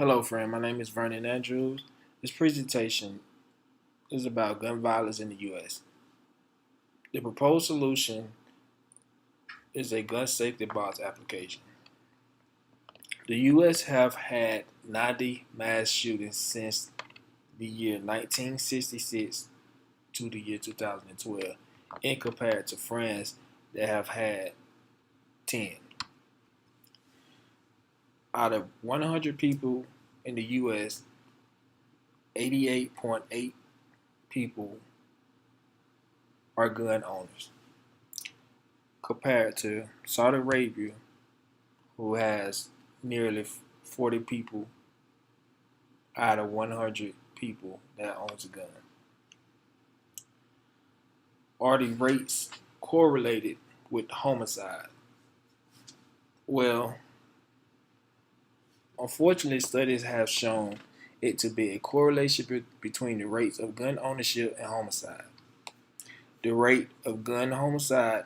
Hello, friend. My name is Vernon Andrews. This presentation is about gun violence in the U.S. The proposed solution is a gun safety box application. The U.S. have had 90 mass shootings since the year 1966 to the year 2012, in compared to France that have had 10. Out of 100 people in the U.S., 88.8 people are gun owners, compared to Saudi Arabia, who has nearly 40 people out of 100 people that owns a gun. Are the rates correlated with homicide? Well, unfortunately, studies have shown it to be a correlation between the rates of gun ownership and homicide. The rate of gun homicide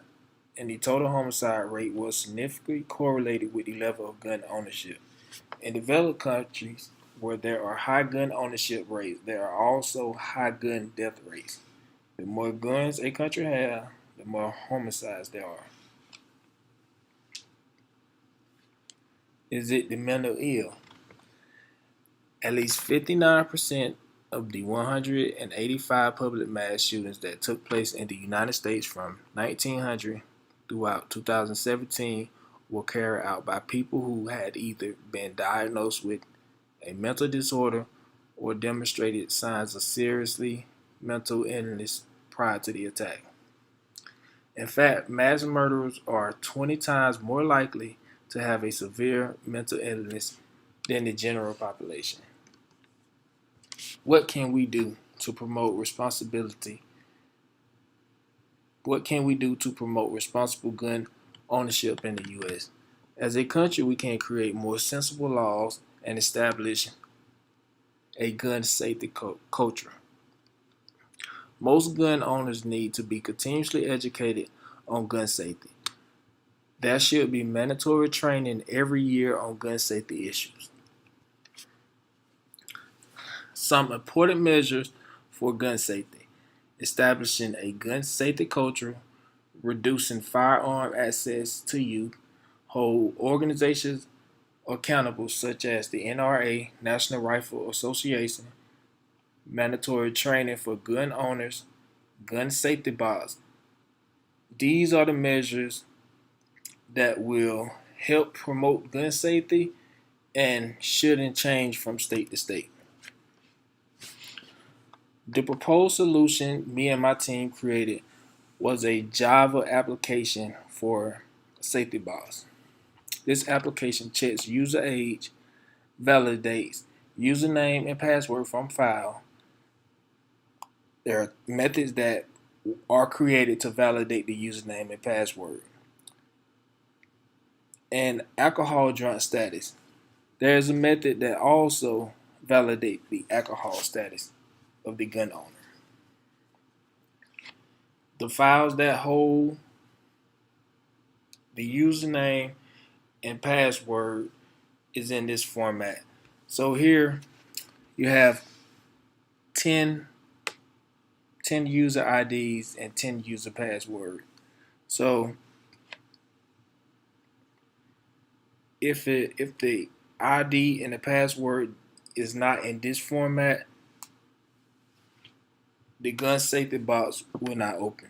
and the total homicide rate was significantly correlated with the level of gun ownership. In developed countries where there are high gun ownership rates, there are also high gun death rates. The more guns a country has, the more homicides there are. Is it the mental ill? At least 59% of the 185 public mass shootings that took place in the United States from 1900 throughout 2017 were carried out by people who had either been diagnosed with a mental disorder or demonstrated signs of seriously mental illness prior to the attack. In fact, mass murderers are 20 times more likely to have a severe mental illness than the general population. What can we do to promote responsibility? What can we do to promote responsible gun ownership in the U.S.? As a country, we can create more sensible laws and establish a gun safety culture. Most gun owners need to be continuously educated on gun safety. There should be mandatory training every year on gun safety issues. Some important measures for gun safety: establishing a gun safety culture, reducing firearm access to youth, hold organizations accountable such as the NRA, National Rifle Association, mandatory training for gun owners, gun safety box. These are the measures that will help promote gun safety and shouldn't change from state to state. The proposed solution me and my team created was a Java application for safety box. This application checks user age, validates username and password from file. There are methods that are created to validate the username and password. And alcohol drunk status. There is a method that also validates the alcohol status of the gun owner. The files that hold the username and password is in this format. So here you have 10 user IDs and 10 user passwords. So if the ID and the password is not in this format, the gun safety box will not open.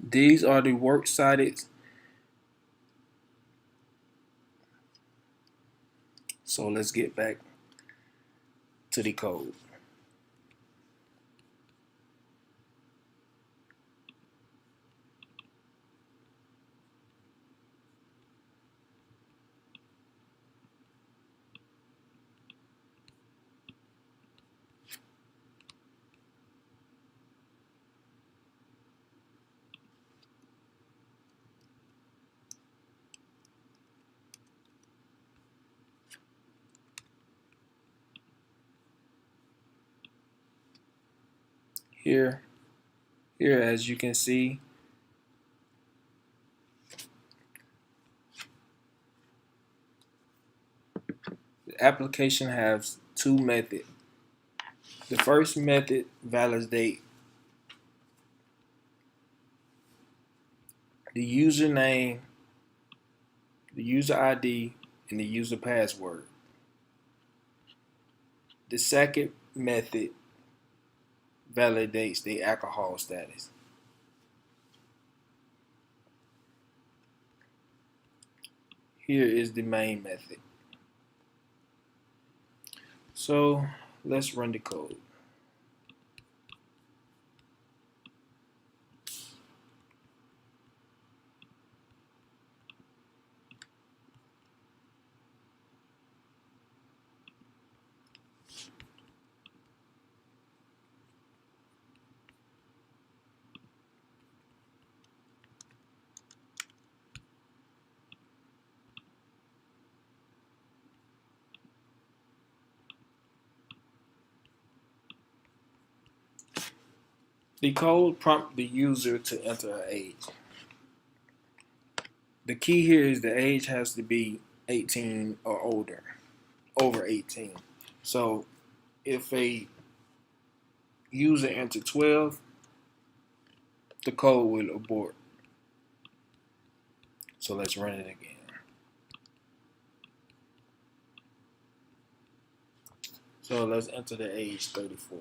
These are the works cited. So let's get back to the code. Here, as you can see, The application has two methods. The first method validates the username, the user ID, and the user password. The second method validates the alcohol status. Here is the main method. So let's run the code. The code prompts the user to enter an age. The key here is the age has to be 18 or older, over 18. So if a user entered 12, the code will abort. So let's run it again. So let's enter the age 34.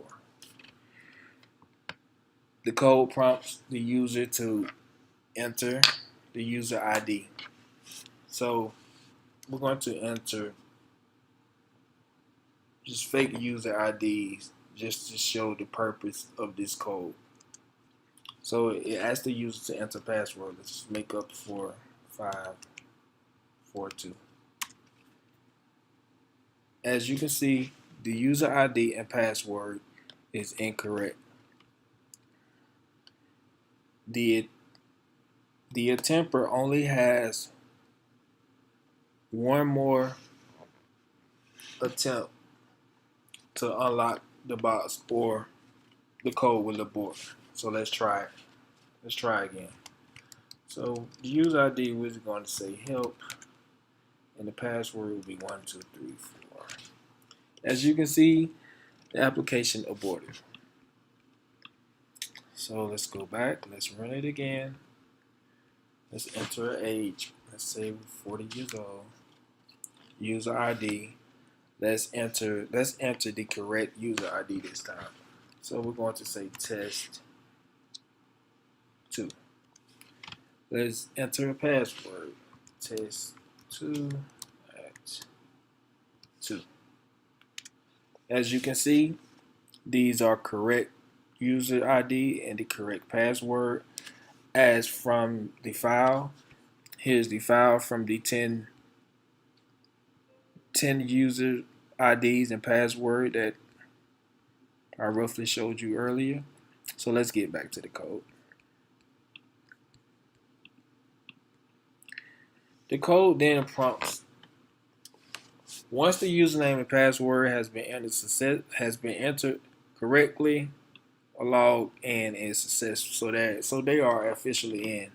The code prompts the user to enter the user ID. So we're going to enter just fake user IDs just to show the purpose of this code. So it asks the user to enter password. Let's make up for 542. As you can see, the user ID and password is incorrect. The attempter only has one more attempt to unlock the box or the code will abort. So let's try it. Let's try again. So the user ID was going to say help and the password will be 1234. As you can see, the application aborted. So let's go back. Let's run it again. Let's enter an age. Let's say we're 40 years old. User ID. Let's enter the correct user ID this time. So we're going to say test 2. Let's enter a password. Test 2 at 2. As you can see, these are correct user ID and the correct password as from the file. Here's the file from the 10 user IDs and password that I roughly showed you earlier. So let's get back to the code. The code then prompts, once the username and password has been entered correctly, a log in is successful, so they are officially in.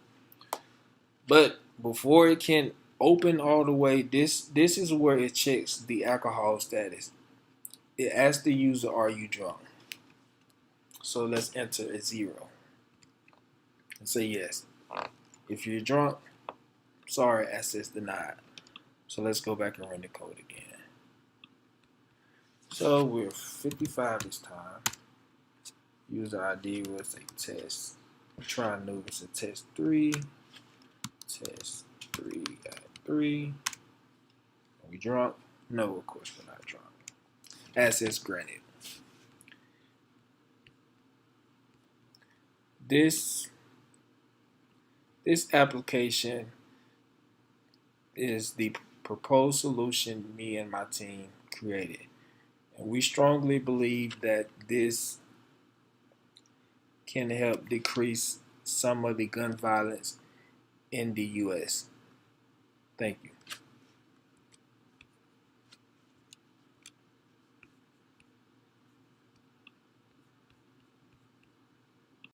But before it can open all the way, this is where it checks the alcohol status. It asks the user, "Are you drunk?" So let's enter a 0 and say yes. If you're drunk, sorry, access denied. So let's go back and run the code again. So we're 55 this time. User ID was a test. Try new was a test 3. Test 3 at 3. Are we drunk? No, of course we're not drunk. Access granted. This application is the proposed solution me and my team created. And we strongly believe that this can help decrease some of the gun violence in the U.S. Thank you.